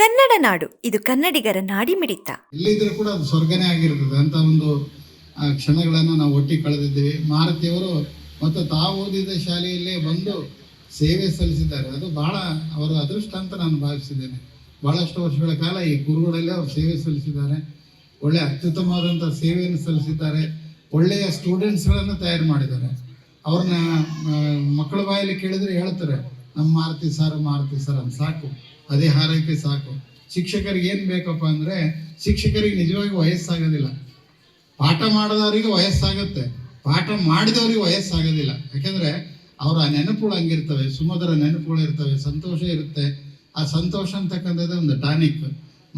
ಕನ್ನಡ ನಾಡು, ಇದು ಕನ್ನಡಿಗರ ನಾಡಿಮಿಡಿತ. ಎಲ್ಲಿದ್ರೂ ಕೂಡ ಅದು ಸ್ವರ್ಗನೇ ಆಗಿರ್ತದೆ ಅಂತ ಒಂದು ಕ್ಷಣಗಳನ್ನು ನಾವು ಒಟ್ಟಿಗೆ ಕಳೆದಿದ್ದೀವಿ. ಮಾರುತಿಯವರು ಮತ್ತು ತಾವು ಓದಿದ ಶಾಲೆಯಲ್ಲೇ ಬಂದು ಸೇವೆ ಸಲ್ಲಿಸಿದ್ದಾರೆ. ಅದು ಬಹಳ ಅವರ ಅದೃಷ್ಟ ಅಂತ ನಾನು ಭಾವಿಸಿದ್ದೇನೆ. ಬಹಳಷ್ಟು ವರ್ಷಗಳ ಕಾಲ ಈ ಗುರುಗಳಲ್ಲೇ ಅವರು ಸೇವೆ ಸಲ್ಲಿಸಿದ್ದಾರೆ. ಒಳ್ಳೆಯ ಅತ್ಯುತ್ತಮವಾದಂಥ ಸೇವೆಯನ್ನು ಸಲ್ಲಿಸಿದ್ದಾರೆ. ಒಳ್ಳೆಯ ಸ್ಟೂಡೆಂಟ್ಸ್ಗಳನ್ನು ತಯಾರು ಮಾಡಿದ್ದಾರೆ. ಅವ್ರನ್ನ ಮಕ್ಕಳ ಬಾಯಲ್ಲಿ ಕೇಳಿದರೆ ಹೇಳ್ತಾರೆ, ನಮ್ಮ ಮಾರುತಿ ಸರ್ ಅಂತ. ಸಾಕು, ಅದೇ ಹಾರೈಕೆ ಸಾಕು. ಶಿಕ್ಷಕರಿಗೆ ಏನು ಬೇಕಪ್ಪ ಅಂದರೆ, ಶಿಕ್ಷಕರಿಗೆ ನಿಜವಾಗಿ ವಯಸ್ಸಾಗೋದಿಲ್ಲ. ಪಾಠ ಮಾಡಿದವರಿಗೆ ವಯಸ್ಸಾಗುತ್ತೆ, ಪಾಠ ಮಾಡಿದವರಿಗೆ ವಯಸ್ಸಾಗೋದಿಲ್ಲ. ಯಾಕೆಂದರೆ ಅವರ ನೆನಪುಗಳು ಹಂಗಿರ್ತವೆ, ಸುಮಧುರ ನೆನಪುಗಳು ಇರ್ತವೆ, ಸಂತೋಷ ಇರುತ್ತೆ. ಆ ಸಂತೋಷ ಅಂತಕ್ಕಂಥದ್ದು ಒಂದು ಟಾನಿಕ್.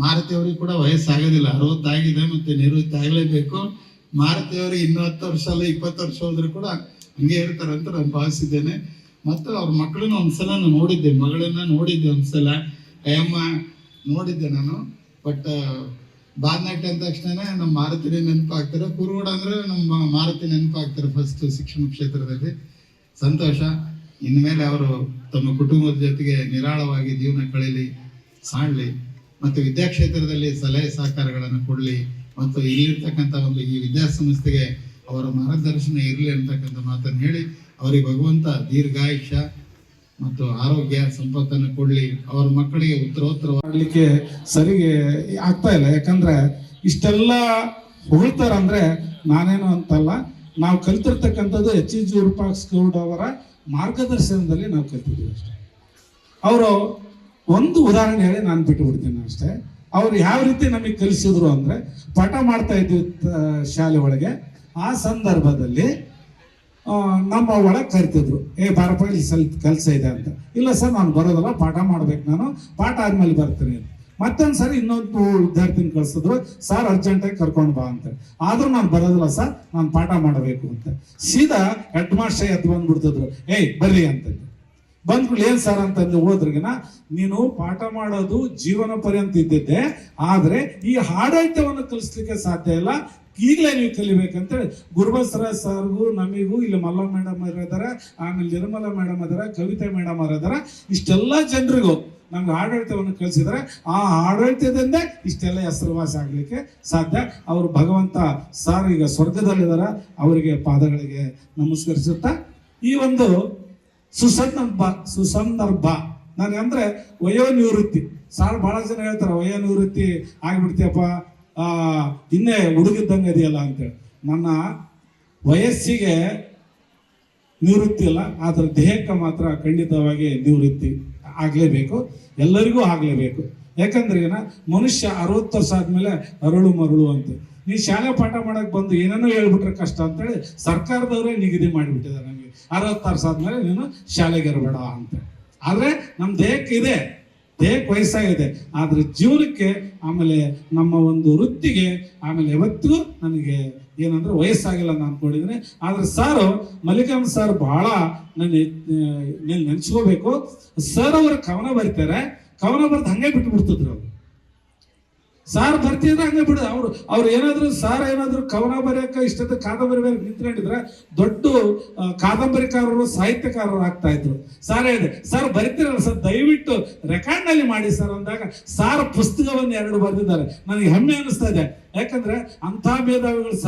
ಮಾರುತಿಯವ್ರಿಗೆ ಕೂಡ ವಯಸ್ಸಾಗೋದಿಲ್ಲ, 60 ಆಗಿದೆ, ಮತ್ತು ನಿವೃತ್ತಿ ಆಗಲೇಬೇಕು. ಮಾರುತಿಯವ್ರಿಗೆ 10 ವರ್ಷ ಅಲ್ಲ 20 ವರ್ಷ ಹೋದರೂ ಕೂಡ ಹಂಗೆ ಇರ್ತಾರೆ ಅಂತ ನಾನು ಭಾವಿಸಿದ್ದೇನೆ. ಮತ್ತು ಅವ್ರ ಮಕ್ಕಳನ್ನ ಒಂದ್ಸಲ ನಾನು ನೋಡಿದ್ದೆ, ಮಗಳನ್ನ ನೋಡಿದ್ದೆ ಒಂದ್ಸಲ, ಅಯ್ಯಮ್ಮ ನೋಡಿದ್ದೆ ನಾನು. ಬಟ್ ಬಾದ್ನಾಟ್ಯ ಅಂದ ತಕ್ಷಣ ನಮ್ಮ ಮಾರುತಿನೇ ನೆನಪಾಗ್ತಾರೆ. ಕುರುಗೋಡ ಅಂದರೆ ನಮ್ಮ ಮಾರುತಿ ನೆನಪಾಗ್ತಾರೆ ಫಸ್ಟ್ ಶಿಕ್ಷಣ ಕ್ಷೇತ್ರದಲ್ಲಿ. ಸಂತೋಷ. ಇನ್ಮೇಲೆ ಅವರು ತಮ್ಮ ಕುಟುಂಬದ ಜೊತೆಗೆ ನಿರಾಳವಾಗಿ ಜೀವನ ಕಳೀಲಿ, ಸಾಡಲಿ, ಮತ್ತು ವಿದ್ಯಾಕ್ಷೇತ್ರದಲ್ಲಿ ಸಲಹೆ ಸಹಕಾರಗಳನ್ನು ಕೊಡಲಿ, ಮತ್ತು ಇಲ್ಲಿರ್ತಕ್ಕಂಥ ಒಂದು ಈ ವಿದ್ಯಾಸಂಸ್ಥೆಗೆ ಅವರ ಮಾರ್ಗದರ್ಶನ ಇರಲಿ ಅಂತಕ್ಕಂಥ ಮಾತನ್ನು ಹೇಳಿ, ಅವರಿಗೆ ಭಗವಂತ ದೀರ್ಘಾಯುಷ್ಯ ಮತ್ತು ಆರೋಗ್ಯ ಸಂಪತ್ತನ್ನು ಕೊಡಲಿ. ಅವರ ಮಕ್ಕಳಿಗೆ ಉತ್ತರೋತ್ತರ ಮಾಡಲಿಕ್ಕೆ ಸರಿಗೆ ಆಗ್ತಾ ಇಲ್ಲ. ಯಾಕಂದ್ರೆ ಇಷ್ಟೆಲ್ಲ ಹೊಗಳ್ತಾರಂದ್ರೆ ನಾನೇನು ಅಂತಲ್ಲ, ನಾವು ಕಲಿತಿರ್ತಕ್ಕಂಥದ್ದು H.G. ವಿರೂಪಾಕ್ಷಗೌಡ ಅವರ ಮಾರ್ಗದರ್ಶನದಲ್ಲಿ ನಾವು ಕಲ್ತಿದ್ದೀವಿ ಅಷ್ಟೇ. ಅವರು ಒಂದು ಉದಾಹರಣೆ ಹೇಳಿ ನಾನು ಬಿಟ್ಟು ಬಿಡ್ತೀನಿ ಅಷ್ಟೇ. ಅವ್ರು ಯಾವ ರೀತಿ ನಮಗೆ ಕಲಿಸಿದ್ರು ಅಂದರೆ, ಪಾಠ ಮಾಡ್ತಾ ಇದ್ವಿ ಶಾಲೆ ಒಳಗೆ. ಆ ಸಂದರ್ಭದಲ್ಲಿ ನಮ್ಮ ಒಳಗೆ ಕರಿತಿದ್ರು, ಬಾರಪ್ಪ ಇಲ್ಲಿ ಸ್ವಲ್ಪ ಕೆಲಸ ಇದೆ ಅಂತ. ಇಲ್ಲ ಸರ್, ನಾನು ಬರೋದಲ್ಲ, ಪಾಠ ಮಾಡ್ಬೇಕು, ನಾನು ಪಾಠ ಆದ್ಮೇಲೆ ಬರ್ತೀನಿ. ಮತ್ತೊಂದು ಸರಿ ಇನ್ನೊಂದು ವಿದ್ಯಾರ್ಥಿನ ಕಳಿಸಿದ್ರು, ಸರ್ ಅರ್ಜೆಂಟಾಗಿ ಕರ್ಕೊಂಡು ಬಾ ಅಂತ. ಆದ್ರೂ ನಾನು ಬರೋದಿಲ್ಲ ಸರ್, ನಾನು ಪಾಠ ಮಾಡಬೇಕು ಅಂತ. ಸೀದಾ ಹೆಡ್ ಮಾಸ್ಟರ್ ಎದ್ದು ಬಂದ್ಬಿಡ್ತಿದ್ರು, ಬರ್ರಿ ಅಂತಂದು. ಬಂದ್ಬಿಡ್ಲಿ, ಏನ್ ಸರ್ ಅಂತಂದು ಹೋದ್ರಿಗಿನ, ನೀನು ಪಾಠ ಮಾಡೋದು ಜೀವನ ಪರ್ಯಂತ ಇದ್ದಿದ್ದೆ, ಆದ್ರೆ ಈ ಆಡಳಿತವನ್ನು ಕಲಿಸ್ಲಿಕ್ಕೆ ಸಾಧ್ಯ ಇಲ್ಲ, ಈಗಲೇ ನೀವು ಕಲಿಬೇಕಂತೇಳಿ ಗುರುಬಸವರಾಜ್ ಸರ್ಗೂ ನಮಿಗೂ ಇಲ್ಲಿ ಮಲ್ಲ ಮೇಡಮ್ ಇದ್ದಾರೆ, ಆಮೇಲೆ ನಿರ್ಮಲಾ ಮೇಡಮ್ ಇದಾರೆ, ಕವಿತಾ ಮೇಡಮ್ ಇದಾರೆ, ಇಷ್ಟೆಲ್ಲ ಜನರಿಗೂ ನಮ್ಗೆ ಆಡಳಿತವನ್ನು ಕಲಿಸಿದರೆ ಆ ಆಡಳಿತದಿಂದ ಇಷ್ಟೆಲ್ಲ ಹೆಸರುವಾಸಿ ಆಗ್ಲಿಕ್ಕೆ ಸಾಧ್ಯ. ಅವರು ಭಗವಂತ ಸಾರ್ ಈಗ ಸ್ವರ್ಗದಲ್ಲಿದ್ದಾರೆ, ಅವರಿಗೆ ಪಾದಗಳಿಗೆ ನಮಸ್ಕರಿಸುತ್ತಾ ಈ ಒಂದು ಸುಸಂದರ್ಭ ನನಗೆ ಅಂದ್ರೆ ವಯೋನಿವೃತ್ತಿ. ಸಾರ್ ಬಹಳ ಜನ ಹೇಳ್ತಾರೆ, ವಯೋನಿವೃತ್ತಿ ಆಗ್ಬಿಡ್ತೀಯಪ್ಪ, ಇನ್ನೇ ಹುಡುಗಿದ್ದಂಗೆ ಇದೆಯಲ್ಲ ಅಂತೇಳಿ. ನನ್ನ ವಯಸ್ಸಿಗೆ ನಿವೃತ್ತಿ ಇಲ್ಲ, ಆದ್ರೆ ದೇಹಕ್ಕೆ ಮಾತ್ರ ಖಂಡಿತವಾಗಿ ನಿವೃತ್ತಿ ಆಗಲೇಬೇಕು, ಎಲ್ಲರಿಗೂ ಆಗಲೇಬೇಕು. ಯಾಕಂದ್ರೆ ಮನುಷ್ಯ 60 ವರ್ಷ ಆದ್ಮೇಲೆ ಅರಳು ಮರಳು ಅಂತ. ನೀ ಶಾಲೆ ಪಾಠ ಮಾಡಕ್ ಬಂದು ಏನೇನೋ ಹೇಳ್ಬಿಟ್ರೆ ಕಷ್ಟ ಅಂತೇಳಿ ಸರ್ಕಾರದವರೇ ನಿಗದಿ ಮಾಡಿಬಿಟ್ಟಿದ್ದಾರೆ ನಮಗೆ. 60 ವರ್ಷ ಆದ್ಮೇಲೆ ನೀನು ಶಾಲೆಗೆ ಇರಬೇಡ ಅಂತ. ಆದ್ರೆ ನಮ್ಮ ದೇಹಕ್ಕೆ ಇದೆ, ದೇಹಕ್ಕೆ ವಯಸ್ಸಾಗಿದೆ, ಆದ್ರೆ ಜೀವನಕ್ಕೆ ಆಮೇಲೆ ನಮ್ಮ ಒಂದು ವೃತ್ತಿಗೆ ಆಮೇಲೆ ಯಾವತ್ತಿಗೂ ನನಗೆ ಏನಂದ್ರೆ ವಯಸ್ಸಾಗಿಲ್ಲ ಅಂತ ಅನ್ಕೊಂಡಿದ್ದೀನಿ. ಆದ್ರೆ ಸಾರು ಮಲ್ಲಿಕಾಮ್ ಸರ್ ಬಹಳ ನೆನ್ಸ್ಕೋಬೇಕು. ಸರ್ ಅವರು ಕವನ ಬರೀತಾರೆ, ಕವನ ಬರ್ದು ಹಂಗೆ ಬಿಟ್ಟು ಬಿಡ್ತಿದ್ರು ಅವರು. ಸಾರ್ ಬರ್ತಿದ್ರೆ ಹಂಗೆ ಬಿಡ ಅವ್ರು ಏನಾದ್ರು ಸಾರ್ ಏನಾದ್ರು ಕವನ ಬರೆಯಕ್ಕೆ ಇಷ್ಟದ ಕಾದಂಬರಿ ಬರೆಯಕ್ಕೆ ನಿಂತ್ಕೊಂಡಿದ್ರೆ ದೊಡ್ಡ ಕಾದಂಬರಿಕಾರರು ಸಾಹಿತ್ಯಕಾರರು ಆಗ್ತಾ ಇದ್ರು. ಸಾರ್ ಹೇಳಿದೆ, ಸರ್ ಬರಿತೀರಲ್ಲ ಸರ್, ದಯವಿಟ್ಟು ರೆಕಾರ್ಡ್ ನಲ್ಲಿ ಮಾಡಿ ಸರ್ ಅಂದಾಗ ಸಾರ್ ಪುಸ್ತಕವನ್ನು 2 ಬರೆದಿದ್ದಾರೆ. ನನಗೆ ಹೆಮ್ಮೆ ಅನಿಸ್ತಾ ಇದೆ. ಯಾಕಂದ್ರೆ ಅಂತ ಮೇಧಾವಿಗಳು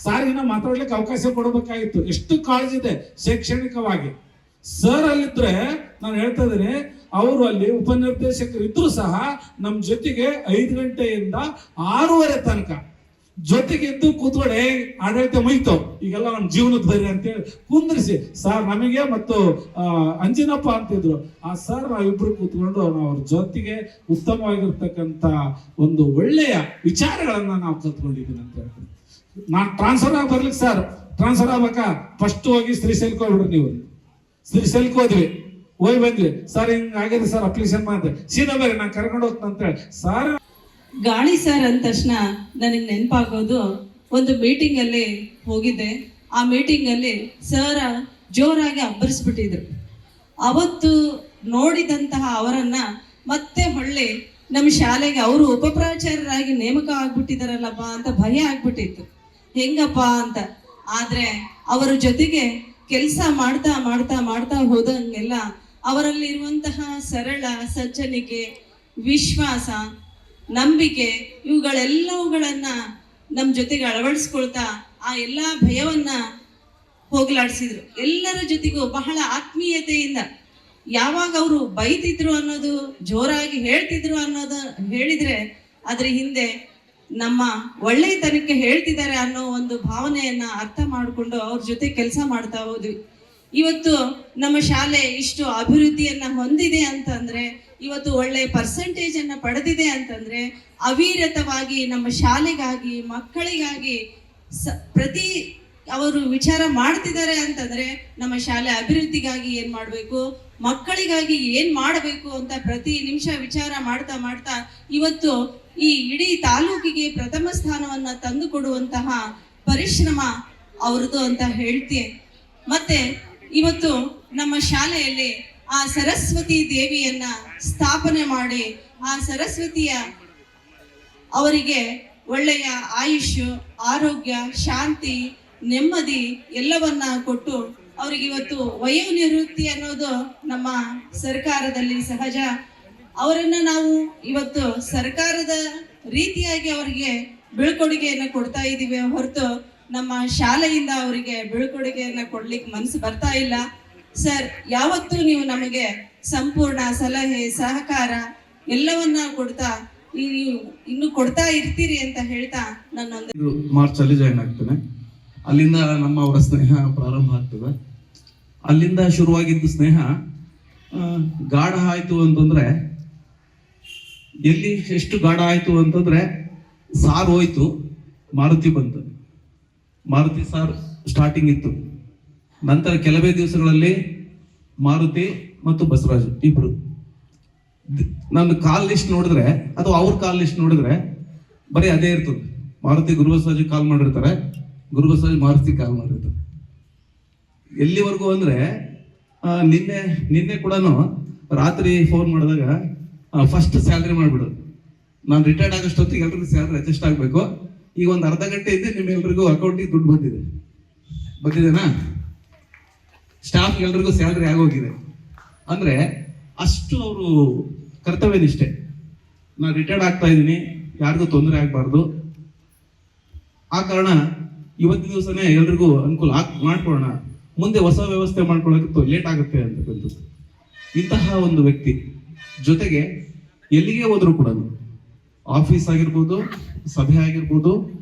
ಸಾರಿನ ಮಾತಾಡ್ಲಿಕ್ಕೆ ಅವಕಾಶ ಕೊಡಬೇಕಾಗಿತ್ತು. ಎಷ್ಟು ಕಾಳಜಿ ಇದೆ ಶೈಕ್ಷಣಿಕವಾಗಿ. ಸರ್ ಅಲ್ಲಿದ್ರೆ ನಾನು ಹೇಳ್ತಾ ಇದ್ದೀನಿ, ಅವರು ಅಲ್ಲಿ ಉಪನಿರ್ದೇಶಕರು ಇದ್ರು ಸಹ ನಮ್ಮ ಜೊತೆಗೆ 5 ಗಂಟೆಯಿಂದ 6:30 ತನಕ ಜೊತೆಗೆ ಇದ್ದು ಕೂತ್ಕೊಳ್ಳಿ, ಆಡಳಿತ ಮುಗಿತು, ಈಗೆಲ್ಲ ನಮ್ಮ ಜೀವನದ ಬರಿ ಅಂತೇಳಿ ಕುಂದ್ರಿಸಿ ಸರ್ ನಮಗೆ ಮತ್ತು ಅಂಜಿನಪ್ಪ ಅಂತಿದ್ರು. ಆ ಸರ್ ನಾವಿಬ್ರು ಕೂತ್ಕೊಂಡು ಅವ್ರ ಜೊತೆಗೆ ಉತ್ತಮವಾಗಿರ್ತಕ್ಕಂಥ ಒಂದು ಒಳ್ಳೆಯ ವಿಚಾರಗಳನ್ನ ನಾವು ಕಲ್ತ್ಕೊಂಡಿದ್ದೀನಿ ಅಂತ ಹೇಳ್ತೀನಿ. ನಾನು ಟ್ರಾನ್ಸ್ಫರ್ ಆಗಿ ಬರ್ಲಿಕ್ಕೆ ಸರ್, ಟ್ರಾನ್ಸ್ಫರ್ ಆಗ್ಬೇಕಾ ಫಸ್ಟ್ ಹೋಗಿ ಶ್ರೀಶೈಲಕ್ಕೆ ಹೋಗ್ಬಿಡ್ರಿ. ನೀವು ಶ್ರೀಶೈಲಕ್ಕೆ ಹೋದ್ವಿ, ಹೋಗಿ ಬಂದ್ವಿ, ಸರ್ ಹಿಂಗ ಆಗಿದೆ ಸರ್ ಅಪ್ಲಿಕೇಶನ್ ಮಾಡಿದೆ, ಸೀದಾ ಬೇರೆ ನಾನು ಕರ್ಕೊಂಡು ಹೋಗ್ತೀನಿ ಅಂತೇಳಿ ಸರ್. ಗಾಳಿ ಸರ್ ಅಂದ ತಕ್ಷಣ ನನಗೆ ನೆನಪಾಗೋದು, ಒಂದು ಮೀಟಿಂಗ್ ಅಲ್ಲಿ ಹೋಗಿದ್ದೆ. ಆ ಮೀಟಿಂಗ್ ಅಲ್ಲಿ ಸರ್ ಜೋರಾಗಿ ಅಬ್ಬರಿಸ್ಬಿಟ್ಟಿದ್ರು. ಅವತ್ತು ನೋಡಿದಂತಹ ಅವರನ್ನ ಮತ್ತೆ ಹೊಳ್ಳಿ ನಮ್ಮ ಶಾಲೆಗೆ ಅವರು ಉಪಪ್ರಾಚಾರ್ಯರಾಗಿ ನೇಮಕ ಆಗ್ಬಿಟ್ಟಿದಾರಲ್ಲಪ್ಪ ಅಂತ ಭಯ ಆಗ್ಬಿಟ್ಟಿತ್ತು, ಹೆಂಗಪ್ಪ ಅಂತ. ಆದ್ರೆ ಅವರ ಜೊತೆಗೆ ಕೆಲಸ ಮಾಡ್ತಾ ಮಾಡ್ತಾ ಮಾಡ್ತಾ ಹೋದಂಗೆಲ್ಲ ಅವರಲ್ಲಿರುವಂತಹ ಸರಳ ಸಜ್ಜನಿಕೆ, ವಿಶ್ವಾಸ, ನಂಬಿಕೆ ಇವುಗಳೆಲ್ಲವುಗಳನ್ನು ನಮ್ಮ ಜೊತೆಗೆ ಅಳವಡಿಸ್ಕೊಳ್ತಾ ಆ ಎಲ್ಲ ಭಯವನ್ನ ಹೋಗಲಾಡಿಸಿದ್ರು. ಎಲ್ಲರ ಜೊತೆಗೂ ಬಹಳ ಆತ್ಮೀಯತೆಯಿಂದ ಯಾವಾಗ ಅವರು ಬೈತಿದ್ರು ಅನ್ನೋದು, ಜೋರಾಗಿ ಹೇಳ್ತಿದ್ರು ಅನ್ನೋದು ಹೇಳಿದ್ರೆ ಅದ್ರ ಹಿಂದೆ ನಮ್ಮ ಒಳ್ಳೆಯತನಕ್ಕೆ ಹೇಳ್ತಿದ್ದಾರೆ ಅನ್ನೋ ಒಂದು ಭಾವನೆಯನ್ನ ಅರ್ಥ ಮಾಡಿಕೊಂಡು ಅವ್ರ ಜೊತೆ ಕೆಲಸ ಮಾಡ್ತಾ ಹೋದ್ವಿ. ಇವತ್ತು ನಮ್ಮ ಶಾಲೆ ಇಷ್ಟು ಅಭಿವೃದ್ಧಿಯನ್ನ ಹೊಂದಿದೆ ಅಂತಂದ್ರೆ, ಇವತ್ತು ಒಳ್ಳೆ ಪರ್ಸೆಂಟೇಜ್ ಅನ್ನ ಪಡೆದಿದೆ ಅಂತಂದ್ರೆ, ಅವಿರತವಾಗಿ ನಮ್ಮ ಶಾಲೆಗಾಗಿ, ಮಕ್ಕಳಿಗಾಗಿ ಪ್ರತಿ ಅವರು ವಿಚಾರ ಮಾಡ್ತಿದ್ದಾರೆ ಅಂತಂದ್ರೆ, ನಮ್ಮ ಶಾಲೆ ಅಭಿವೃದ್ಧಿಗಾಗಿ ಏನ್ ಮಾಡಬೇಕು, ಮಕ್ಕಳಿಗಾಗಿ ಏನ್ ಮಾಡಬೇಕು ಅಂತ ಪ್ರತಿ ನಿಮಿಷ ವಿಚಾರ ಮಾಡ್ತಾ ಮಾಡ್ತಾ ಇವತ್ತು ಈ ಇಡೀ ತಾಲೂಕಿಗೆ ಪ್ರಥಮ ಸ್ಥಾನವನ್ನ ತಂದು ಕೊಡುವಂತಹ ಪರಿಶ್ರಮ ಅವ್ರದ್ದು ಅಂತ ಹೇಳ್ತೀನಿ. ಮತ್ತೆ ಇವತ್ತು ನಮ್ಮ ಶಾಲೆಯಲ್ಲಿ ಆ ಸರಸ್ವತಿ ದೇವಿಯನ್ನ ಸ್ಥಾಪನೆ ಮಾಡಿ ಆ ಸರಸ್ವತಿಯ ಅವರಿಗೆ ಒಳ್ಳೆಯ ಆಯುಷ್, ಆರೋಗ್ಯ, ಶಾಂತಿ, ನೆಮ್ಮದಿ ಎಲ್ಲವನ್ನ ಕೊಟ್ಟು ಅವರಿಗೆ ಇವತ್ತು ವಯೋನಿವೃತ್ತಿ ಅನ್ನೋದು ನಮ್ಮ ಸರ್ಕಾರದಲ್ಲಿ ಸಹಜ. ಅವರನ್ನ ನಾವು ಇವತ್ತು ಸರ್ಕಾರದ ರೀತಿಯಾಗಿ ಅವರಿಗೆ ಬೀಳ್ಕೊಡುಗೆಯನ್ನು ಕೊಡ್ತಾ ಇದ್ದೀವಿ ಹೊರತು ನಮ್ಮ ಶಾಲೆಯಿಂದ ಅವರಿಗೆ ಬೀಳ್ಕೊಡುಗೆಯನ್ನು ಕೊಡ್ಲಿಕ್ಕೆ ಮನಸ್ಸು ಬರ್ತಾ ಇಲ್ಲ. ಸರ್, ಯಾವತ್ತೂ ನೀವು ನಮಗೆ ಸಂಪೂರ್ಣ ಸಲಹೆ, ಸಹಕಾರ ಎಲ್ಲವನ್ನ ಕೊಡ್ತಾ ಇನ್ನು ಕೊಡ್ತಾ ಇರ್ತೀರಿ ಅಂತ ಹೇಳ್ತಾ ನನ್ನೊಂದು ಮಾರ್ಚ್ ಅಲ್ಲಿ ಜಾಯ್ನ್ ಆಗ್ತೇನೆ. ಅಲ್ಲಿಂದ ನಮ್ಮ ಅವರ ಸ್ನೇಹ ಪ್ರಾರಂಭ ಆಗ್ತದೆ. ಅಲ್ಲಿಂದ ಶುರುವಾಗಿದ್ದು ಸ್ನೇಹ ಗಾಢ ಆಯ್ತು ಅಂತಂದ್ರೆ, ಎಲ್ಲಿ ಎಷ್ಟು ಗಾಢ ಆಯ್ತು ಅಂತಂದ್ರೆ, ಸಾರ್ ಹೋಯ್ತು, ಮಾರುತಿ ಬಂತು. ಮಾರುತಿ ಸಾರ್ ಸ್ಟಾರ್ಟಿಂಗ್ ಇತ್ತು. ನಂತರ ಕೆಲವೇ ದಿವಸಗಳಲ್ಲಿ ಮಾರುತಿ ಮತ್ತು ಬಸವರಾಜ್ ಇಬ್ರು. ನನ್ನ ಕಾಲ್ ಲಿಸ್ಟ್ ನೋಡಿದ್ರೆ ಅಥವಾ ಅವ್ರ ಕಾಲ್ ಲಿಸ್ಟ್ ನೋಡಿದ್ರೆ ಬರೀ ಅದೇ ಇರ್ತದೆ. ಮಾರುತಿ ಗುರುಬಸವರಾಜ್ ಕಾಲ್ ಮಾಡಿರ್ತಾರೆ, ಗುರುಬಸವರಾಜ್ ಮಾರುತಿ ಕಾಲ್ ಮಾಡಿರ್ತಾರೆ. ಎಲ್ಲಿವರೆಗೂ ಅಂದ್ರೆ ನಿನ್ನೆ ಕೂಡ ರಾತ್ರಿ ಫೋನ್ ಮಾಡಿದಾಗ ಫಸ್ಟ್ ಸ್ಯಾಲ್ರಿ ಮಾಡ್ಬಿಡೋದು. ನಾನು ರಿಟೈರ್ಡ್ ಆಗೋಷ್ಟೊತ್ತಿಗೆ ಎಲ್ರಿಗೂ ಸ್ಯಾಲ್ರಿ ಅಡ್ಜಸ್ಟ್ ಆಗಬೇಕು. ಈಗ ಒಂದು ಅರ್ಧ ಗಂಟೆ ಇದ್ದೆ ನಿಮ್ಮೆಲ್ರಿಗೂ ಅಕೌಂಟಿಗೆ ದುಡ್ಡು ಬಂದಿದೆನಾ? ಸ್ಟಾಫ್ ಎಲ್ರಿಗೂ ಸ್ಯಾಲ್ರಿ ಆಗೋಗಿದೆ. ಅಂದ್ರೆ ಅಷ್ಟು ಅವರು ಕರ್ತವ್ಯ ನಿಷ್ಠೆ. ನಾನು ರಿಟೈರ್ಡ್ ಆಗ್ತಾ ಇದ್ದೀನಿ, ಯಾರಿಗೂ ತೊಂದರೆ ಆಗಬಾರ್ದು. ಆ ಕಾರಣ ಇವತ್ತಿನ ದಿವಸನೇ ಎಲ್ರಿಗೂ ಅನುಕೂಲ ಮಾಡ್ಕೊಳ್ಳೋಣ, ಮುಂದೆ ಹೊಸ ವ್ಯವಸ್ಥೆ ಮಾಡ್ಕೊಳ್ಳೋಕೆ ಲೇಟ್ ಆಗುತ್ತೆ ಅಂತಕ್ಕಂಥದ್ದು. ಇಂತಹ ಒಂದು ವ್ಯಕ್ತಿ ಜೊತೆಗೆ ಎಲ್ಲಿಗೆ ಹೋದ್ರು ಕೂಡ, ಆಫೀಸ್ ಆಗಿರ್ಬೋದು, ಸಭೆ ಆಗಿರ್ಬೋದು,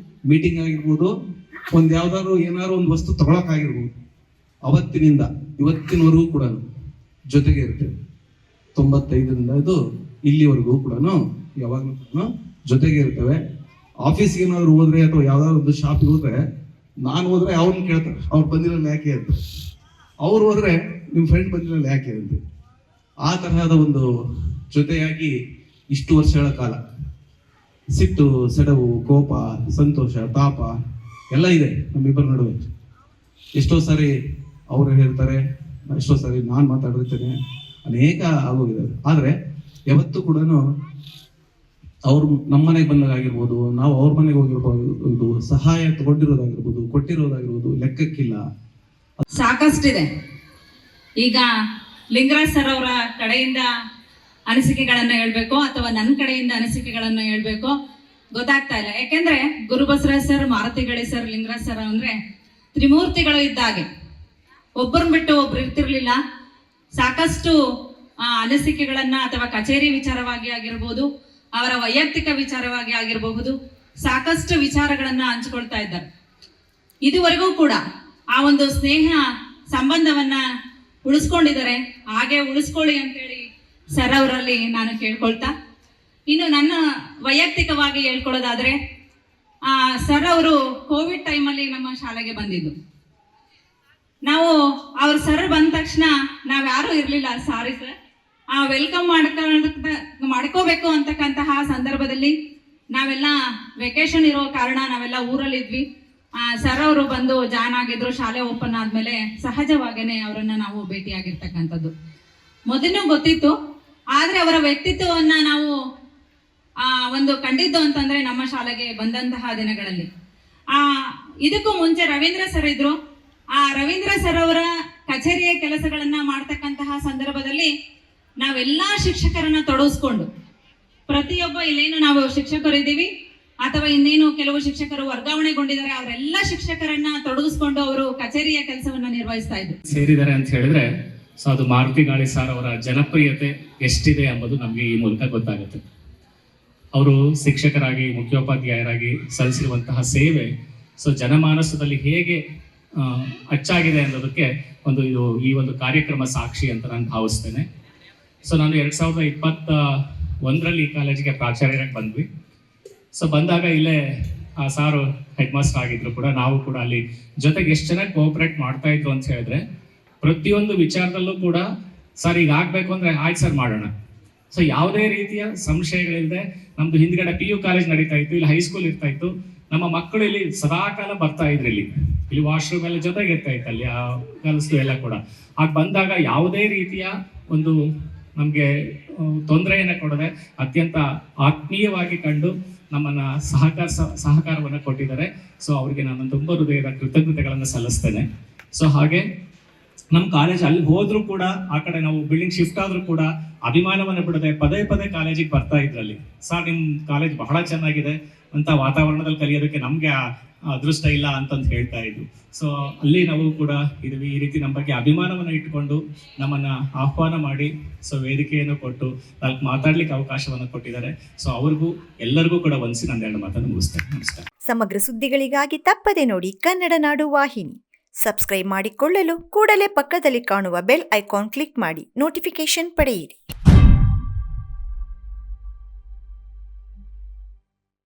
ಮೀಟಿಂಗ್ ಆಗಿರ್ಬೋದು, ಒಂದು ಯಾವ್ದಾದ್ರು ಏನಾದ್ರು ಒಂದು ವಸ್ತು ತಗೊಳಕ್ಕಾಗಿರ್ಬೋದು, ಅವತ್ತಿನಿಂದ ಇವತ್ತಿನವರೆಗೂ ಕೂಡ ಜೊತೆಗೆ ಇರ್ತೇವೆ. 95ರಿಂದ ಇದು ಇಲ್ಲಿವರೆಗೂ ಕೂಡ ಯಾವಾಗಲೂ ಕೂಡ ಜೊತೆಗೆ ಇರ್ತೇವೆ. ಆಫೀಸ್ಗೆ ಏನಾದ್ರು ಹೋದ್ರೆ ಅಥವಾ ಯಾವ್ದಾದ್ರು ಒಂದು ಶಾಪಿಗೆ ಹೋದ್ರೆ, ನಾನು ಹೋದ್ರೆ ಅವ್ರನ್ನ ಕೇಳ್ತಾರೆ, ಅವ್ರು ಬಂದಿರಲ್ಲ ಯಾಕೆ ಅಂತ. ಅವ್ರು ಹೋದ್ರೆ ನಿಮ್ಮ ಫ್ರೆಂಡ್ ಬಂದಿರಲ್ಲ ಯಾಕೆ ಅಂತ. ಆ ತರಹದ ಒಂದು ಜೊತೆಯಾಗಿ ಇಷ್ಟು ವರ್ಷಗಳ ಕಾಲ ಸಿಟ್ಟು, ಸೆಡವು, ಕೋಪ, ಸಂತೋಷ, ತಾಪ ಎಲ್ಲ ಇದೆ ನಮ್ಮಿಬ್ಬರ ನಡುವೆ. ಎಷ್ಟೋ ಸಾರಿ ಅವರು ಹೇಳ್ತಾರೆ, ಎಷ್ಟೋ ಸಾರಿ ನಾನು ಮಾತಾಡಿರ್ತೇನೆ, ಅನೇಕ ಆಗೋಗಿದೆ. ಆದ್ರೆ ಯಾವತ್ತೂ ಕೂಡ ಅವ್ರು ನಮ್ಮ ಮನೆಗೆ ಬಂದಾಗಿರ್ಬೋದು, ನಾವು ಅವ್ರ ಮನೆಗೆ ಹೋಗಿರ್ಬೋದು, ಸಹಾಯ ತಗೊಂಡಿರೋದಾಗಿರ್ಬೋದು, ಕೊಟ್ಟಿರೋದಾಗಿರ್ಬೋದು, ಲೆಕ್ಕಕ್ಕಿಲ್ಲ. ಸಾಕಷ್ಟಿದೆ. ಈಗ ಲಿಂಗರಾಜ್ ಸರ್ ಅವರ ಕಡೆಯಿಂದ ಅನಿಸಿಕೆಗಳನ್ನ ಹೇಳ್ಬೇಕು ಅಥವಾ ನನ್ನ ಕಡೆಯಿಂದ ಅನಿಸಿಕೆಗಳನ್ನ ಹೇಳ್ಬೇಕು ಗೊತ್ತಾಗ್ತಾ ಇಲ್ಲ. ಯಾಕೆಂದ್ರೆ ಗುರುಬಸವರಾಜ್ ಸರ್, ಮಾರುತಿಗಳಿ ಸರ್, ಲಿಂಗರಾಜ್ ಸರ್ ಅಂದ್ರೆ ತ್ರಿಮೂರ್ತಿಗಳು ಇದ್ದಾಗೆ. ಒಬ್ಬರನ್ನ ಬಿಟ್ಟು ಒಬ್ರು ಇರ್ತಿರ್ಲಿಲ್ಲ. ಸಾಕಷ್ಟು ಅನಿಸಿಕೆಗಳನ್ನ ಅಥವಾ ಕಚೇರಿ ವಿಚಾರವಾಗಿ ಆಗಿರ್ಬೋದು, ಅವರ ವೈಯಕ್ತಿಕ ವಿಚಾರವಾಗಿ ಆಗಿರಬಹುದು, ಸಾಕಷ್ಟು ವಿಚಾರಗಳನ್ನ ಹಂಚಿಕೊಳ್ತಾ ಇದ್ದಾರೆ. ಇದುವರೆಗೂ ಕೂಡ ಆ ಒಂದು ಸ್ನೇಹ ಸಂಬಂಧವನ್ನ ಉಳಿಸ್ಕೊಂಡಿದ್ದಾರೆ. ಹಾಗೆ ಉಳಿಸ್ಕೊಳ್ಳಿ ಅಂತೇಳಿ ಸರ್ ಅವರಲ್ಲಿ ನಾನು ಕೇಳ್ಕೊಳ್ತಾ, ಇನ್ನು ನನ್ನ ವೈಯಕ್ತಿಕವಾಗಿ ಹೇಳ್ಕೊಳ್ಳೋದಾದ್ರೆ, ಸರ್ ಅವರು ಕೋವಿಡ್ ಟೈಮಲ್ಲಿ ನಮ್ಮ ಶಾಲೆಗೆ ಬಂದಿದ್ದು. ನಾವು ಅವ್ರ ಸರ್ ಬಂದ ತಕ್ಷಣ ನಾವ್ಯಾರೂ ಇರಲಿಲ್ಲ, ಸಾರಿ ಸರ್, ವೆಲ್ಕಮ್ ಮಾಡ್ಕೋಬೇಕು ಅಂತಕ್ಕಂತಹ ಸಂದರ್ಭದಲ್ಲಿ ನಾವೆಲ್ಲ ವೆಕೇಶನ್ ಇರೋ ಕಾರಣ ನಾವೆಲ್ಲ ಊರಲ್ಲಿದ್ವಿ. ಸರ್ ಅವರು ಬಂದು ಜಾಯ್ನ್ ಆಗಿದ್ರು. ಶಾಲೆ ಓಪನ್ ಆದ್ಮೇಲೆ ಸಹಜವಾಗೇನೆ ಅವರನ್ನ ನಾವು ಭೇಟಿಯಾಗಿರ್ತಕ್ಕಂಥದ್ದು ಮೊದಲು ಗೊತ್ತಿತ್ತು. ಆದ್ರೆ ಅವರ ವ್ಯಕ್ತಿತ್ವವನ್ನ ನಾವು ಒಂದು ಕಂಡಿದ್ದು ಅಂತಂದ್ರೆ ನಮ್ಮ ಶಾಲೆಗೆ ಬಂದಂತಹ ದಿನಗಳಲ್ಲಿ. ಇದಕ್ಕೂ ಮುಂಚೆ ರವೀಂದ್ರ ಸರ್ ಇದ್ರು. ರವೀಂದ್ರ ಸರ್ ಅವರ ಕಚೇರಿಯ ಕೆಲಸಗಳನ್ನ ಮಾಡ್ತಕ್ಕಂತಹ ಸಂದರ್ಭದಲ್ಲಿ ನಾವೆಲ್ಲಾ ಶಿಕ್ಷಕರನ್ನ ತೊಡಗಿಸ್ಕೊಂಡು ಪ್ರತಿಯೊಬ್ಬ ಇಲ್ಲೇನು ನಾವು ಶಿಕ್ಷಕರು ಇದ್ದೀವಿ ಅಥವಾ ಇನ್ನೇನು ಕೆಲವು ಶಿಕ್ಷಕರು ವರ್ಗಾವಣೆಗೊಂಡಿದ್ದಾರೆ, ಅವರೆಲ್ಲ ಶಿಕ್ಷಕರನ್ನ ತೊಡಗಿಸ್ಕೊಂಡು ಅವರು ಕಚೇರಿಯ ಕೆಲಸವನ್ನ ನಿರ್ವಹಿಸ್ತಾ ಇದ್ರು. ಸೇರಿದ್ದಾರೆ ಅಂತ ಹೇಳಿದ್ರೆ ಸೊ ಅದು ಮಾರುತಿ ಗಾಳಿ ಸಾರ್ ಅವರ ಜನಪ್ರಿಯತೆ ಎಷ್ಟಿದೆ ಎಂಬುದು ನಮಗೆ ಈ ಮೂಲಕ ಗೊತ್ತಾಗುತ್ತೆ. ಅವರು ಶಿಕ್ಷಕರಾಗಿ ಮುಖ್ಯೋಪಾಧ್ಯಾಯರಾಗಿ ಸಲ್ಲಿಸಿರುವಂತಹ ಸೇವೆ ಸೊ ಜನಮಾನಸದಲ್ಲಿ ಹೇಗೆ ಅಚ್ಚಾಗಿದೆ ಅನ್ನೋದಕ್ಕೆ ಈ ಒಂದು ಕಾರ್ಯಕ್ರಮ ಸಾಕ್ಷಿ ಅಂತ ನಾನು ಭಾವಿಸ್ತೇನೆ. ಸೊ ನಾನು 2021ರಲ್ಲಿ ಈ ಕಾಲೇಜಿಗೆ ಪ್ರಾಚಾರ್ಯರಾಗಿ ಬಂದ್ವಿ. ಸೊ ಬಂದಾಗ ಇಲ್ಲೇ ಆ ಸಾರು ಹೆಡ್ ಮಾಸ್ಟರ್ ಆಗಿದ್ರು ಕೂಡ, ನಾವು ಕೂಡ ಅಲ್ಲಿ ಜೊತೆಗೆ ಎಷ್ಟು ಚೆನ್ನಾಗಿ ಕೋಆಪರೇಟ್ ಮಾಡ್ತಾ ಇದ್ರು ಅಂತ ಹೇಳಿದ್ರೆ ಪ್ರತಿಯೊಂದು ವಿಚಾರದಲ್ಲೂ ಕೂಡ ಸರ್ ಈಗ ಆಗ್ಬೇಕು ಅಂದ್ರೆ ಆಯ್ತು ಸರ್ ಮಾಡೋಣ. ಸೊ ಯಾವುದೇ ರೀತಿಯ ಸಂಶಯಗಳಿಲ್ಲದೆ ನಮ್ದು ಹಿಂದ್ಗಡೆ PU ಕಾಲೇಜ್ ನಡೀತಾ ಇತ್ತು, ಇಲ್ಲಿ ಹೈಸ್ಕೂಲ್ ಇರ್ತಾ ಇತ್ತು, ನಮ್ಮ ಮಕ್ಕಳು ಇಲ್ಲಿ ಸದಾಕಾಲ ಬರ್ತಾ ಇದ್ರು, ಇಲ್ಲಿ ವಾಶ್ರೂಮ್ ಎಲ್ಲ ಜೊತೆಗೆ ಇರ್ತಾ ಇತ್ತು, ಅಲ್ಲಿ ಆ ಕಲಿಸ್ತು ಎಲ್ಲ ಕೂಡ. ಆಗ ಬಂದಾಗ ಯಾವುದೇ ರೀತಿಯ ಒಂದು ನಮಗೆ ತೊಂದರೆಯನ್ನು ಕೊಡದೆ ಅತ್ಯಂತ ಆತ್ಮೀಯವಾಗಿ ಕಂಡು ನಮ್ಮನ್ನ ಸಹಕಾರವನ್ನು ಕೊಟ್ಟಿದ್ದಾರೆ. ಸೊ ಅವ್ರಿಗೆ ನಾನು ತುಂಬ ಹೃದಯದ ಕೃತಜ್ಞತೆಗಳನ್ನು ಸಲ್ಲಿಸ್ತೇನೆ. ಸೊ ಹಾಗೆ ನಮ್ಮ ಕಾಲೇಜ್ ಅಲ್ಲಿ ಹೋದ್ರೂ ಕೂಡ, ಆ ಕಡೆ ನಾವು ಬಿಲ್ಡಿಂಗ್ ಶಿಫ್ಟ್ ಆದ್ರೂ ಕೂಡ ಅಭಿಮಾನವನ್ನು ಬಿಡದೆ ಪದೇ ಪದೇ ಕಾಲೇಜಿಗೆ ಬರ್ತಾ ಇದ್ರಲ್ಲಿ. ಸರ್ ನಿಮ್ಮ ಕಾಲೇಜ್ ಬಹಳ ಚೆನ್ನಾಗಿದೆ ಅಂತ ವಾತಾವರಣದಲ್ಲಿ ಕಲಿಯೋದಕ್ಕೆ ನಮ್ಗೆ ಅದೃಷ್ಟ ಇಲ್ಲ ಅಂತಂದು ಹೇಳ್ತಾ ಇದ್ರು. ಸೊ ಅಲ್ಲಿ ನಾವು ಕೂಡ ಇದೀವಿ. ಈ ರೀತಿ ನಮ್ಮ ಬಗ್ಗೆ ಅಭಿಮಾನವನ್ನು ಇಟ್ಟುಕೊಂಡು ನಮ್ಮನ್ನ ಆಹ್ವಾನ ಮಾಡಿ ಸೊ ವೇದಿಕೆಯನ್ನು ಕೊಟ್ಟು ನಾಲ್ಕು ಮಾತಾಡ್ಲಿಕ್ಕೆ ಅವಕಾಶವನ್ನು ಕೊಟ್ಟಿದ್ದಾರೆ. ಸೊ ಅವ್ರಿಗೂ ಎಲ್ಲರಿಗೂ ಕೂಡ ವಂದಿಸಿ ನಾನು 2 ಮಾತನ್ನು ಮುಗಿಸ್ತೇನೆ. ನಮಸ್ಕಾರ. ಸಮಗ್ರ ಸುದ್ದಿಗಳಿಗಾಗಿ ತಪ್ಪದೆ ನೋಡಿ ಕನ್ನಡ ನಾಡು ವಾಹಿನಿ. ಸಬ್ಸ್ಕ್ರೈಬ್ ಮಾಡಿಕೊಳ್ಳಲು ಕೂಡಲೇ ಪಕ್ಕದಲ್ಲಿ ಕಾಣುವ ಬೆಲ್ ಐಕಾನ್ ಕ್ಲಿಕ್ ಮಾಡಿ ನೋಟಿಫಿಕೇಶನ್ ಪಡೆಯಿರಿ.